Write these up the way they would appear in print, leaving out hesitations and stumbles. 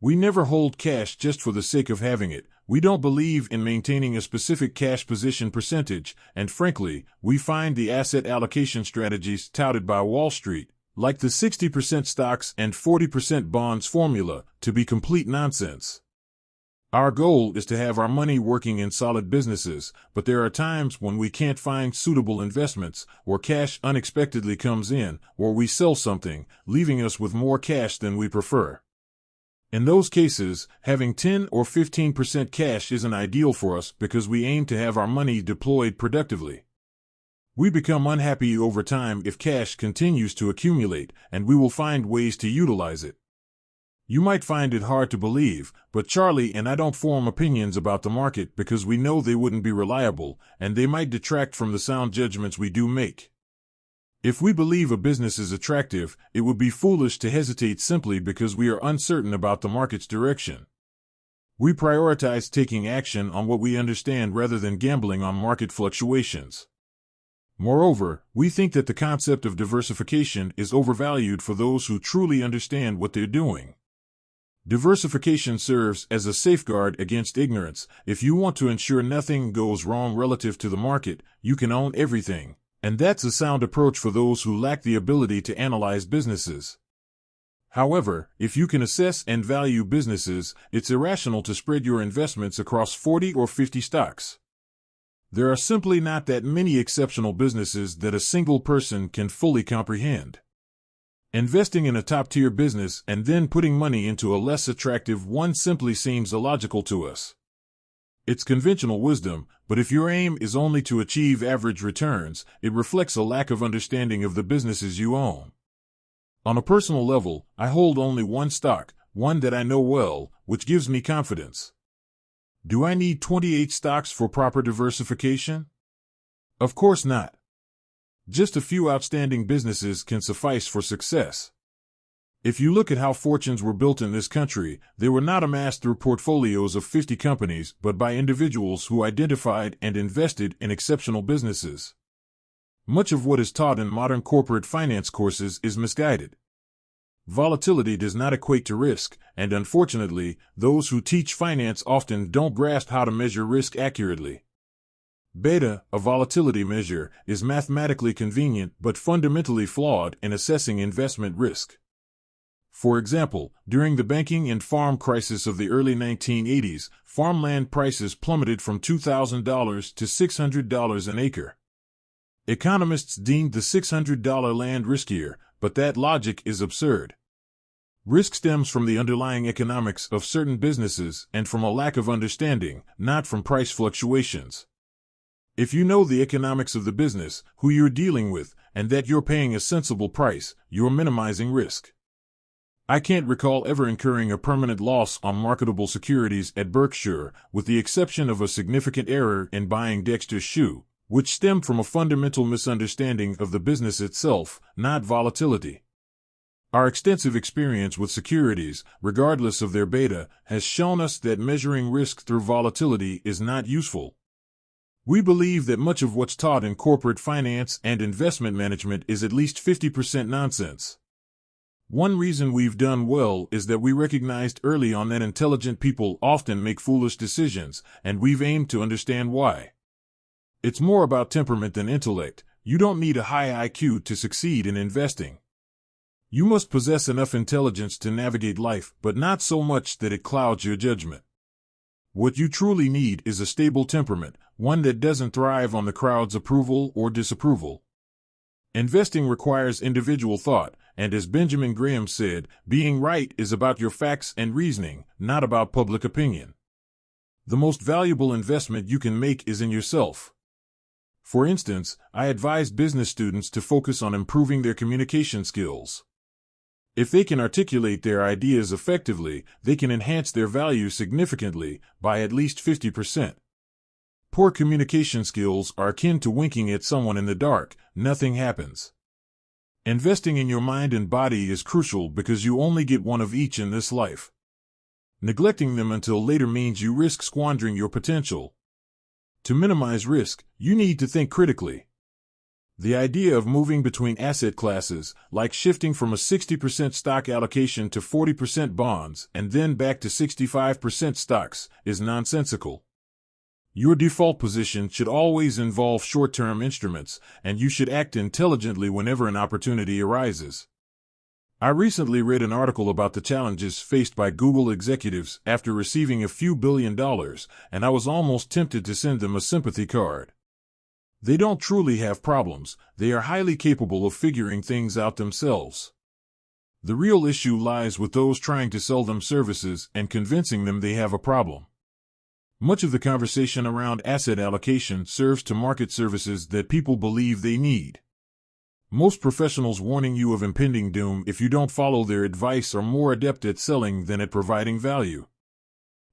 We never hold cash just for the sake of having it. We don't believe in maintaining a specific cash position percentage, and frankly, we find the asset allocation strategies touted by Wall Street, like the 60% stocks and 40% bonds formula, to be complete nonsense. Our goal is to have our money working in solid businesses, but there are times when we can't find suitable investments, or cash unexpectedly comes in, or we sell something, leaving us with more cash than we prefer. In those cases, having 10 or 15% cash isn't ideal for us because we aim to have our money deployed productively. We become unhappy over time if cash continues to accumulate, and we will find ways to utilize it. You might find it hard to believe, but Charlie and I don't form opinions about the market because we know they wouldn't be reliable, and they might detract from the sound judgments we do make. If we believe a business is attractive, it would be foolish to hesitate simply because we are uncertain about the market's direction. We prioritize taking action on what we understand rather than gambling on market fluctuations. Moreover, we think that the concept of diversification is overvalued for those who truly understand what they're doing. Diversification serves as a safeguard against ignorance. If you want to ensure nothing goes wrong relative to the market, you can own everything. And that's a sound approach for those who lack the ability to analyze businesses. However, if you can assess and value businesses, it's irrational to spread your investments across 40 or 50 stocks. There are simply not that many exceptional businesses that a single person can fully comprehend. Investing in a top-tier business and then putting money into a less attractive one simply seems illogical to us. It's conventional wisdom, but if your aim is only to achieve average returns, it reflects a lack of understanding of the businesses you own. On a personal level, I hold only one stock, one that I know well, which gives me confidence. Do I need 28 stocks for proper diversification? Of course not. Just a few outstanding businesses can suffice for success. If you look at how fortunes were built in this country, they were not amassed through portfolios of 50 companies, but by individuals who identified and invested in exceptional businesses. Much of what is taught in modern corporate finance courses is misguided. Volatility does not equate to risk, and unfortunately, those who teach finance often don't grasp how to measure risk accurately. Beta, a volatility measure, is mathematically convenient but fundamentally flawed in assessing investment risk. For example, during the banking and farm crisis of the early 1980s, farmland prices plummeted from $2,000 to $600 an acre. Economists deemed the $600 land riskier, but that logic is absurd. Risk stems from the underlying economics of certain businesses and from a lack of understanding, not from price fluctuations. If you know the economics of the business, who you're dealing with, and that you're paying a sensible price, you're minimizing risk. I can't recall ever incurring a permanent loss on marketable securities at Berkshire, with the exception of a significant error in buying Dexter's shoe, which stemmed from a fundamental misunderstanding of the business itself, not volatility. Our extensive experience with securities, regardless of their beta, has shown us that measuring risk through volatility is not useful. We believe that much of what's taught in corporate finance and investment management is at least 50% nonsense. One reason we've done well is that we recognized early on that intelligent people often make foolish decisions, and we've aimed to understand why. It's more about temperament than intellect. You don't need a high IQ to succeed in investing. You must possess enough intelligence to navigate life, but not so much that it clouds your judgment. What you truly need is a stable temperament, one that doesn't thrive on the crowd's approval or disapproval. Investing requires individual thought, and as Benjamin Graham said, being right is about your facts and reasoning, not about public opinion. The most valuable investment you can make is in yourself. For instance, I advise business students to focus on improving their communication skills. If they can articulate their ideas effectively, they can enhance their value significantly, by at least 50%. Poor communication skills are akin to winking at someone in the dark. Nothing happens. Investing in your mind and body is crucial because you only get one of each in this life. Neglecting them until later means you risk squandering your potential. To minimize risk, you need to think critically. The idea of moving between asset classes, like shifting from a 60% stock allocation to 40% bonds and then back to 65% stocks, is nonsensical. Your default position should always involve short-term instruments, and you should act intelligently whenever an opportunity arises. I recently read an article about the challenges faced by Google executives after receiving a few $1 billion, and I was almost tempted to send them a sympathy card. They don't truly have problems, they are highly capable of figuring things out themselves. The real issue lies with those trying to sell them services and convincing them they have a problem. Much of the conversation around asset allocation serves to market services that people believe they need. Most professionals warning you of impending doom if you don't follow their advice are more adept at selling than at providing value.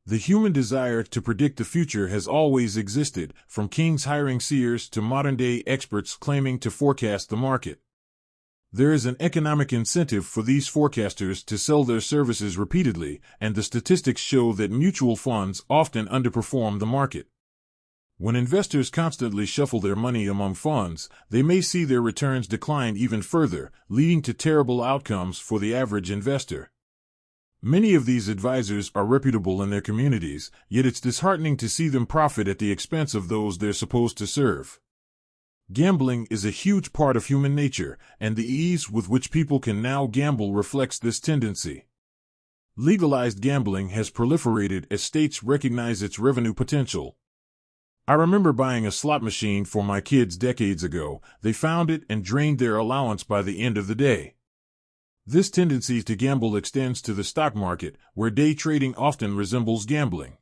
The human desire to predict the future has always existed, from kings hiring seers to modern-day experts claiming to forecast the market. There is an economic incentive for these forecasters to sell their services repeatedly, and the statistics show that mutual funds often underperform the market. When investors constantly shuffle their money among funds, they may see their returns decline even further, leading to terrible outcomes for the average investor. Many of these advisors are reputable in their communities, yet it's disheartening to see them profit at the expense of those they're supposed to serve. Gambling is a huge part of human nature, and the ease with which people can now gamble reflects this tendency. Legalized gambling has proliferated as states recognize its revenue potential. I remember buying a slot machine for my kids decades ago. They found it and drained their allowance by the end of the day. This tendency to gamble extends to the stock market, where day trading often resembles gambling.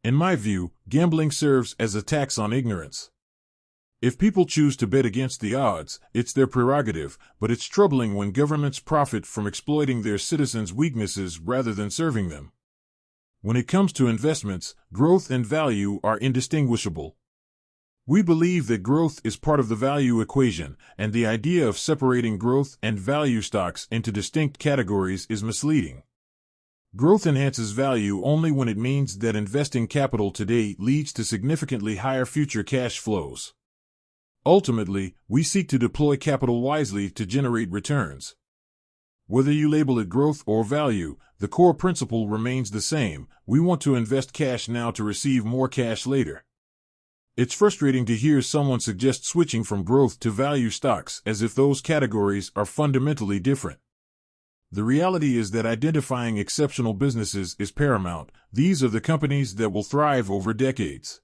In my view, gambling serves as a tax on ignorance. If people choose to bet against the odds, it's their prerogative, but it's troubling when governments profit from exploiting their citizens' weaknesses rather than serving them. When it comes to investments, growth and value are indistinguishable. We believe that growth is part of the value equation, and the idea of separating growth and value stocks into distinct categories is misleading. Growth enhances value only when it means that investing capital today leads to significantly higher future cash flows. Ultimately, we seek to deploy capital wisely to generate returns. Whether you label it growth or value, the core principle remains the same. We want to invest cash now to receive more cash later. It's frustrating to hear someone suggest switching from growth to value stocks as if those categories are fundamentally different. The reality is that identifying exceptional businesses is paramount. These are the companies that will thrive over decades.